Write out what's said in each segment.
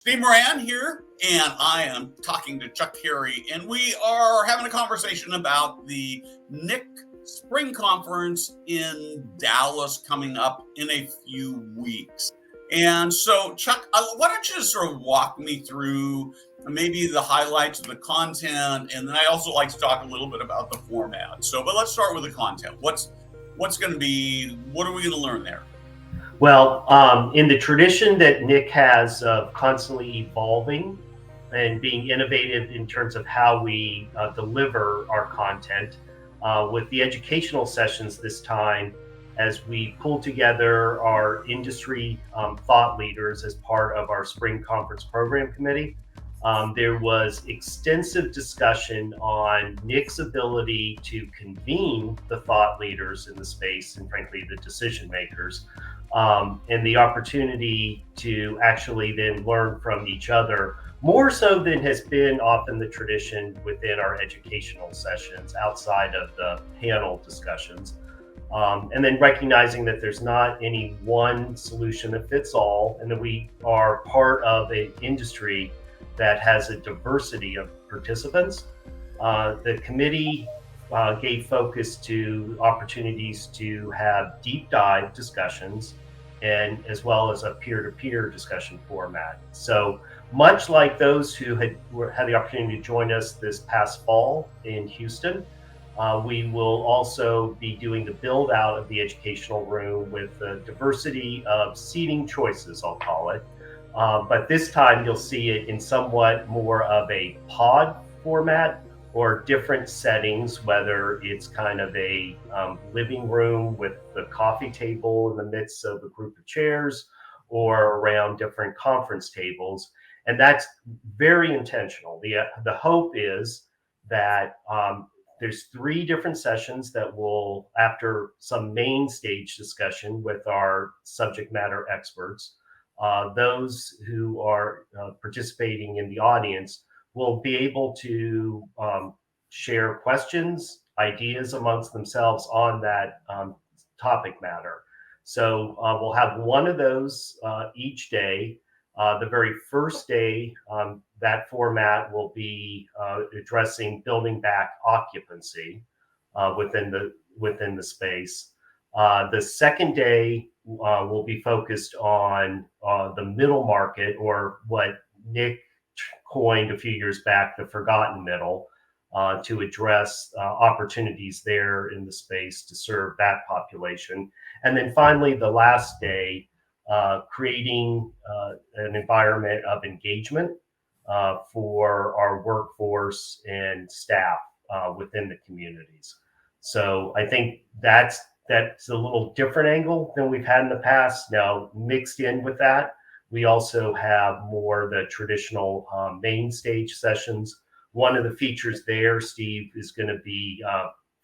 Steve Moran here, and I am talking to Chuck Carey, and we are having a conversation about the NIC Spring Conference in Dallas coming up in a few weeks. And so, Chuck, why don't you just sort of walk me through maybe the highlights of the content, and then I also like to talk a little bit about the format. But let's start with the content. What's going to be? What are we going to learn there? Well, in the tradition that NIC has of constantly evolving and being innovative in terms of how we deliver our content, with the educational sessions this time, as we pull together our industry thought leaders as part of our Spring Conference Program Committee, there was extensive discussion on NIC's ability to convene the thought leaders in the space and frankly the decision makers, and the opportunity to actually then learn from each other, more so than has been often the tradition within our educational sessions outside of the panel discussions. And then recognizing that there's not any one solution that fits all, and that we are part of an industry that has a diversity of participants. The committee gave focus to opportunities to have deep dive discussions, and as well as a peer-to-peer discussion format. So much like those who had the opportunity to join us this past fall in Houston, we will also be doing the build out of the educational room with the diversity of seating choices, I'll call it. But this time you'll see it in somewhat more of a pod format or different settings, whether it's kind of a living room with the coffee table in the midst of a group of chairs, or around different conference tables. And that's very intentional. The hope is that there's 3 different sessions that will, after some main stage discussion with our subject matter experts, those who are participating in the audience will be able to share questions, ideas amongst themselves on that topic matter. So we'll have one of those each day. The very first day, that format will be addressing building back occupancy within the space. The second day will be focused on the middle market, or what NIC coined a few years back, the forgotten middle, to address opportunities there in the space to serve that population. And then finally, the last day, creating an environment of engagement for our workforce and staff within the communities. So I think that's a little different angle than we've had in the past. Now, mixed in with that, we also have more the traditional main stage sessions. One of the features there, Steve, is going to be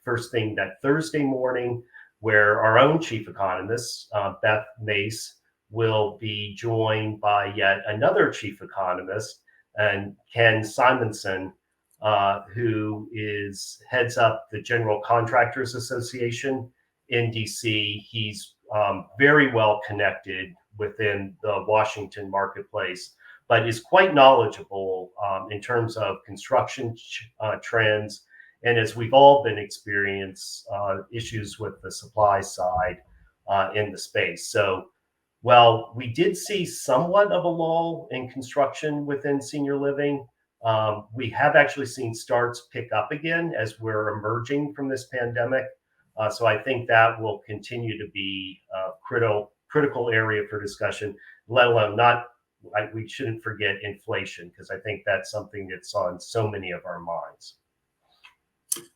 first thing that Thursday morning, where our own chief economist, Beth Mace, will be joined by yet another chief economist, and Ken Simonson, who heads up the General Contractors Association in DC. He's very well connected within the Washington marketplace, but is quite knowledgeable in terms of construction trends, and as we've all been experiencing issues with the supply side in the space. So while we did see somewhat of a lull in construction within senior living, we have actually seen starts pick up again as we're emerging from this pandemic. So I think that will continue to be a critical area for discussion, let alone we shouldn't forget inflation, because I think that's something that's on so many of our minds.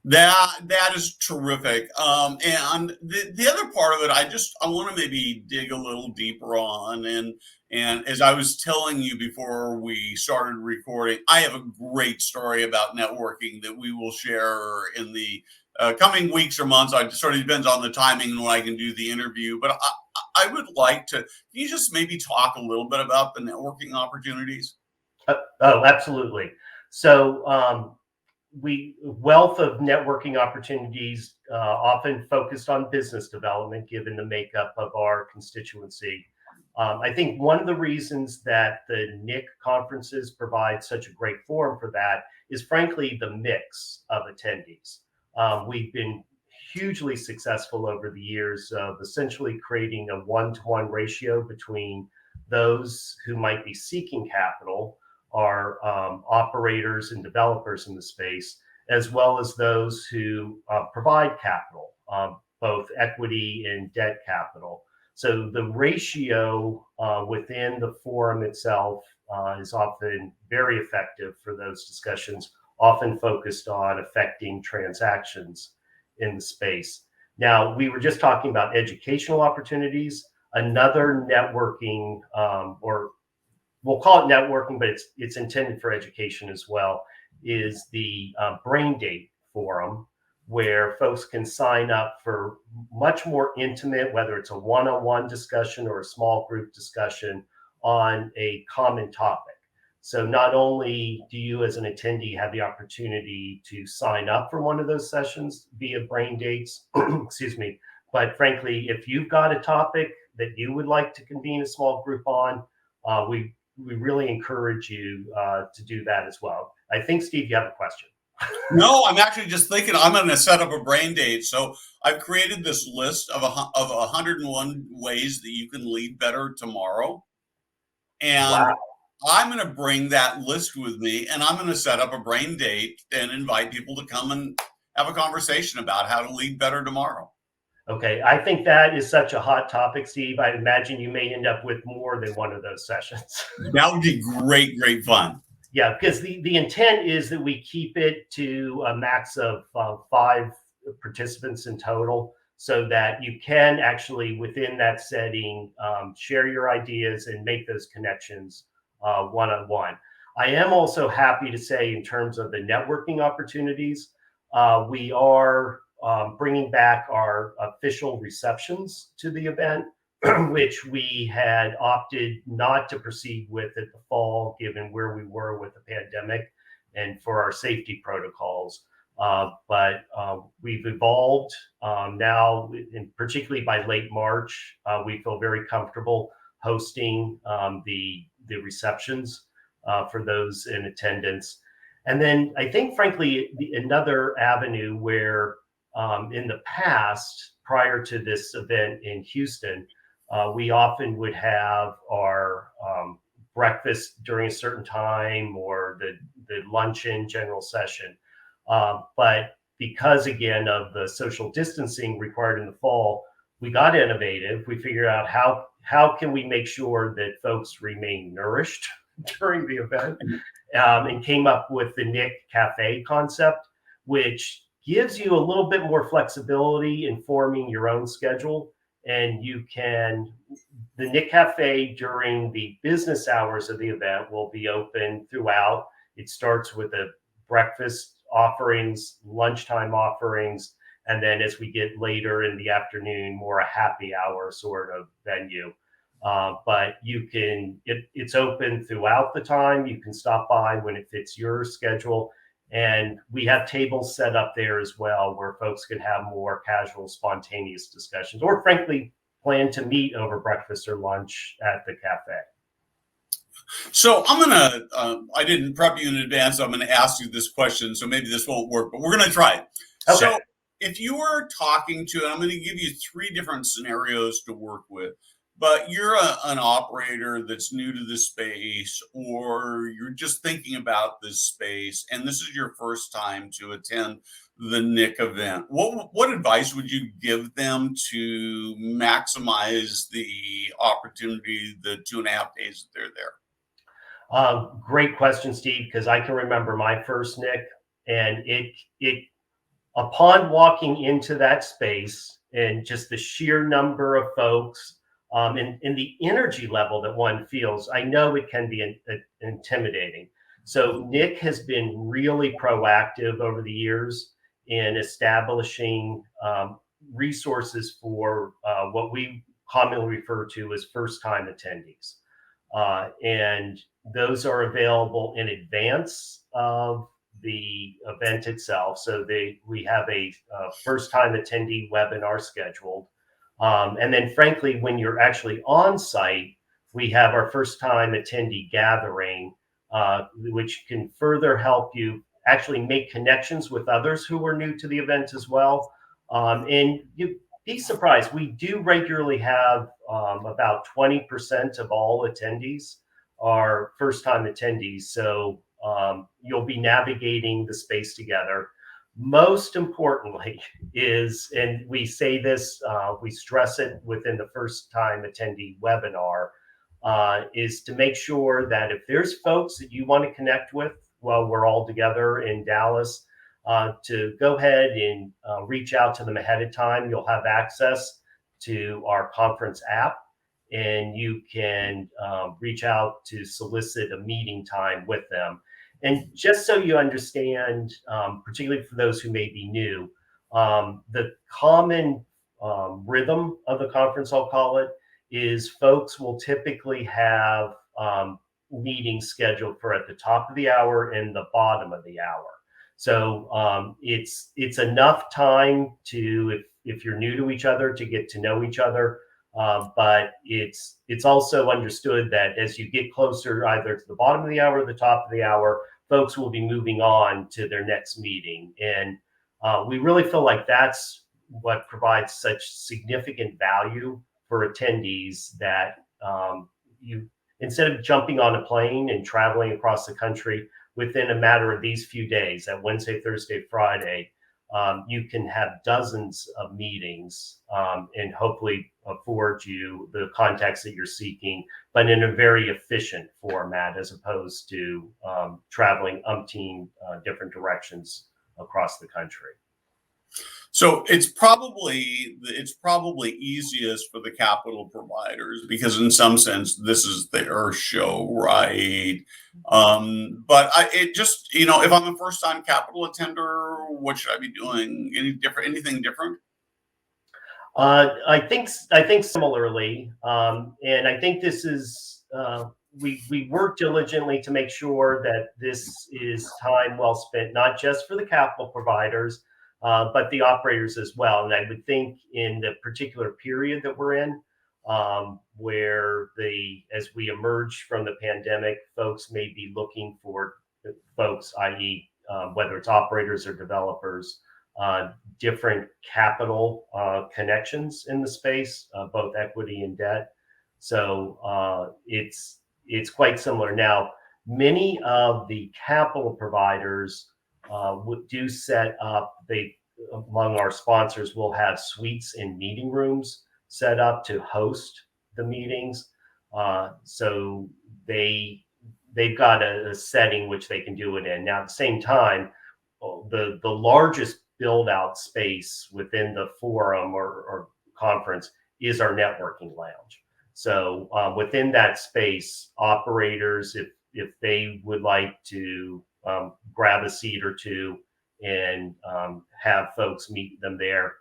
That is terrific. And the other part of it, I want to maybe dig a little deeper on. And as I was telling you before we started recording, I have a great story about networking that we will share in the coming weeks or months. It sort of depends on the timing and when I can do the interview. But I would like to, can you just maybe talk a little bit about the networking opportunities? Oh, absolutely. So wealth of networking opportunities, often focused on business development, given the makeup of our constituency. I think one of the reasons that the NIC conferences provide such a great forum for that is frankly the mix of attendees. We've been hugely successful over the years of essentially creating a one-to-one ratio between those who might be seeking capital, are operators and developers in the space, as well as those who provide capital, both equity and debt capital. So the ratio within the forum itself is often very effective for those discussions, often focused on affecting transactions in the space. Now, we were just talking about educational opportunities. Another networking, or we'll call it networking, but it's intended for education as well, is the Brain Date Forum, where folks can sign up for much more intimate, whether it's a one-on-one discussion or a small group discussion on a common topic. So not only do you as an attendee have the opportunity to sign up for one of those sessions via Brain Dates, excuse me, but frankly, if you've got a topic that you would like to convene a small group on, we really encourage you to do that as well. I think, Steve, you have a question. No, I'm actually just thinking I'm going to set up a brain date. So I've created this list of 101 ways that you can lead better tomorrow. And Wow. I'm going to bring that list with me, and I'm going to set up a brain date and invite people to come and have a conversation about how to lead better tomorrow. Okay, I think that is such a hot topic, Steve. I imagine you may end up with more than one of those sessions. That would be great fun. Yeah, because the intent is that we keep it to a max of 5 participants in total, so that you can actually, within that setting, share your ideas and make those connections one-on-one. I am also happy to say, in terms of the networking opportunities, we are bringing back our official receptions to the event, which we had opted not to proceed with at the fall, given where we were with the pandemic and for our safety protocols. But we've evolved now, and particularly by late March, we feel very comfortable hosting the receptions for those in attendance. And then I think, frankly, another avenue where in the past, prior to this event in Houston, we often would have our breakfast during a certain time, or the luncheon general session. But because, again, of the social distancing required in the fall, we got innovative. We figured out how can we make sure that folks remain nourished during the event, and came up with the NIC Cafe concept, which gives you a little bit more flexibility in forming your own schedule. And the NIC Cafe during the business hours of the event will be open throughout. It starts with a breakfast offerings, lunchtime offerings, and then as we get later in the afternoon, more a happy hour sort of venue. But it's open throughout the time. You can stop by when it fits your schedule. And we have tables set up there as well, where folks can have more casual, spontaneous discussions, or frankly, plan to meet over breakfast or lunch at the cafe. So I didn't prep you in advance, so I'm going to ask you this question, so maybe this won't work, but we're going to try it. Okay. So if you were talking to, and I'm going to give you 3 different scenarios to work with, but you're an operator that's new to this space, or you're just thinking about this space, and this is your first time to attend the NIC event. What advice would you give them to maximize the opportunity, the 2.5 days that they're there? Great question, Steve, because I can remember my first NIC, and it upon walking into that space and just the sheer number of folks, and the energy level that one feels, I know it can be intimidating. So NIC has been really proactive over the years in establishing resources for what we commonly refer to as first-time attendees. And those are available in advance of the event itself. So we have a first-time attendee webinar scheduled. And then, frankly, when you're actually on site, we have our first time attendee gathering, which can further help you actually make connections with others who are new to the event as well. And you'd be surprised, we do regularly have about 20% of all attendees are first time attendees. So you'll be navigating the space together. Most importantly is, and we say this, we stress it within the first time attendee webinar, is to make sure that if there's folks that you want to connect with while we're all together in Dallas, to go ahead and reach out to them ahead of time. You'll have access to our conference app, and you can reach out to solicit a meeting time with them. And just so you understand, particularly for those who may be new, the common rhythm of the conference, I'll call it, is folks will typically have meetings scheduled for at the top of the hour and the bottom of the hour. So it's enough time to, if you're new to each other, to get to know each other. But it's also understood that as you get closer, either to the bottom of the hour or the top of the hour, folks will be moving on to their next meeting. And we really feel like that's what provides such significant value for attendees, that you, instead of jumping on a plane and traveling across the country, within a matter of these few days, that Wednesday, Thursday, Friday, you can have dozens of meetings and hopefully afford you the contacts that you're seeking, but in a very efficient format, as opposed to traveling umpteen different directions across the country. So it's probably easiest for the capital providers, because in some sense this is their show, right? But it just, if I'm a first time capital attender, what should I be doing? Anything different? I think similarly, and I think this is we work diligently to make sure that this is time well spent, not just for the capital providers, but the operators as well. And I would think in the particular period that we're in, where as we emerge from the pandemic, folks may be looking for folks, i.e., whether it's operators or developers, different capital connections in the space, both equity and debt. So it's quite similar. Now, many of the capital providers do set up, among our sponsors, will have suites and meeting rooms set up to host the meetings. So they've got a setting which they can do it in. Now, at the same time, the largest build out space within the forum or conference is our networking lounge. So within that space, operators, if they would like to grab a seat or two and have folks meet them there,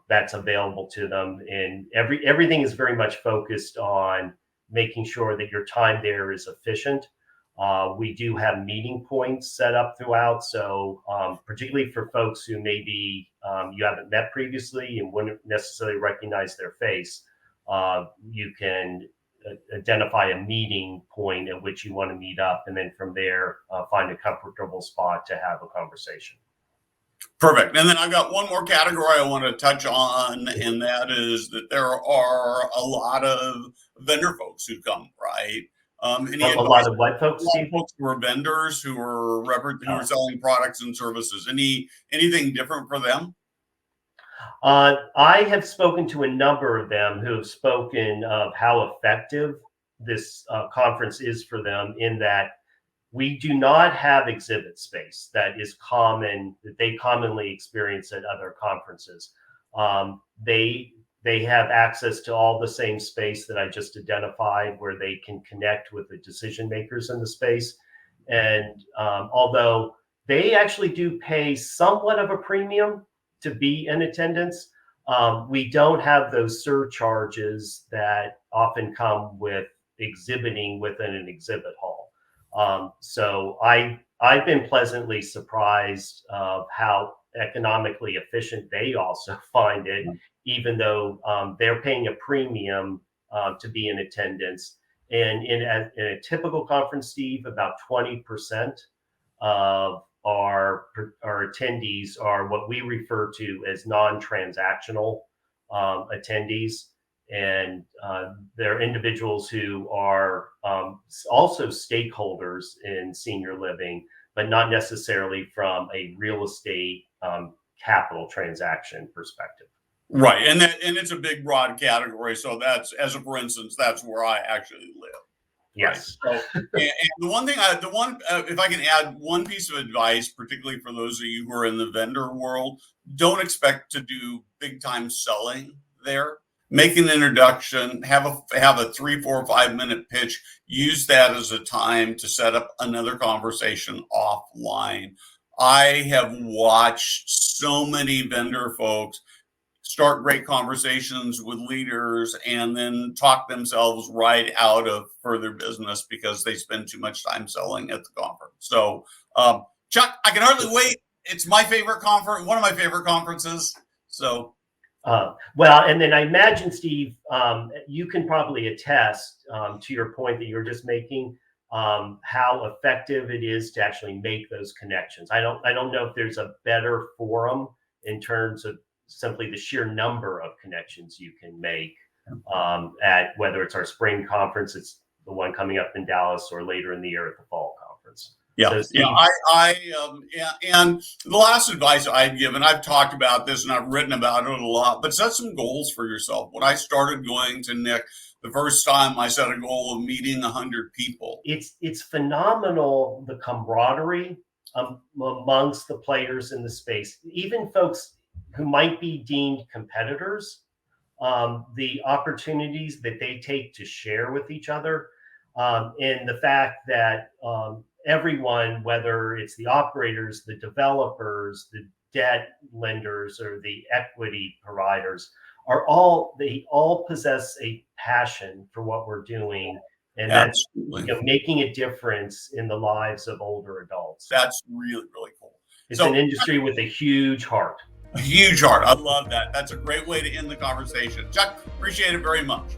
that's available to them. And everything is very much focused on making sure that your time there is efficient. We do have meeting points set up throughout. So particularly for folks who maybe you haven't met previously and wouldn't necessarily recognize their face, you can identify a meeting point at which you want to meet up, and then from there find a comfortable spot to have a conversation. Perfect. And then I've got one more category I want to touch on, and that is that there are a lot of vendor folks who come, right? A lot of what folks? A lot of folks who are vendors, who are selling products and services. Anything different for them? I have spoken to a number of them who have spoken of how effective this conference is for them, in that we do not have exhibit space that they commonly experience at other conferences. They have access to all the same space that I just identified, where they can connect with the decision makers in the space. And although they actually do pay somewhat of a premium to be in attendance, we don't have those surcharges that often come with exhibiting within an exhibit hall. So I've been pleasantly surprised of how economically efficient they also find it, even though they're paying a premium to be in attendance. And in a typical conference, Steve, about 20% of our attendees are what we refer to as non-transactional attendees. And they're individuals who are also stakeholders in senior living, but not necessarily from a real estate capital transaction perspective. Right, and it's a big, broad category. So that's, as a for instance, that's where I actually live. Yes. Right? So, and the one thing, if I can add one piece of advice, particularly for those of you who are in the vendor world, don't expect to do big time selling there. Make an introduction, have a 3, 4, 5 minute pitch. Use that as a time to set up another conversation offline. I have watched so many vendor folks start great conversations with leaders and then talk themselves right out of further business because they spend too much time selling at the conference. So, Chuck, I can hardly wait. It's my favorite conference, one of my favorite conferences. So, well, and then I imagine, Steve, you can probably attest to your point that you were just making, how effective it is to actually make those connections. I don't know if there's a better forum in terms of simply the sheer number of connections you can make at whether it's our spring conference, it's the one coming up in Dallas, or later in the year at the fall conference. Yeah, so Steve, and the last advice I'd give, and I've talked about this and I've written about it a lot, but set some goals for yourself. When I started going to NIC, the first time I set a goal of meeting 100 people. It's phenomenal, the camaraderie amongst the players in the space, even folks who might be deemed competitors, the opportunities that they take to share with each other, and the fact that everyone, whether it's the operators, the developers, the debt lenders, or the equity providers, they all possess a passion for what we're doing, and that's making a difference in the lives of older adults. That's really, really cool. It's an industry with a huge heart. A huge heart. I love that. That's a great way to end the conversation. Chuck, appreciate it very much.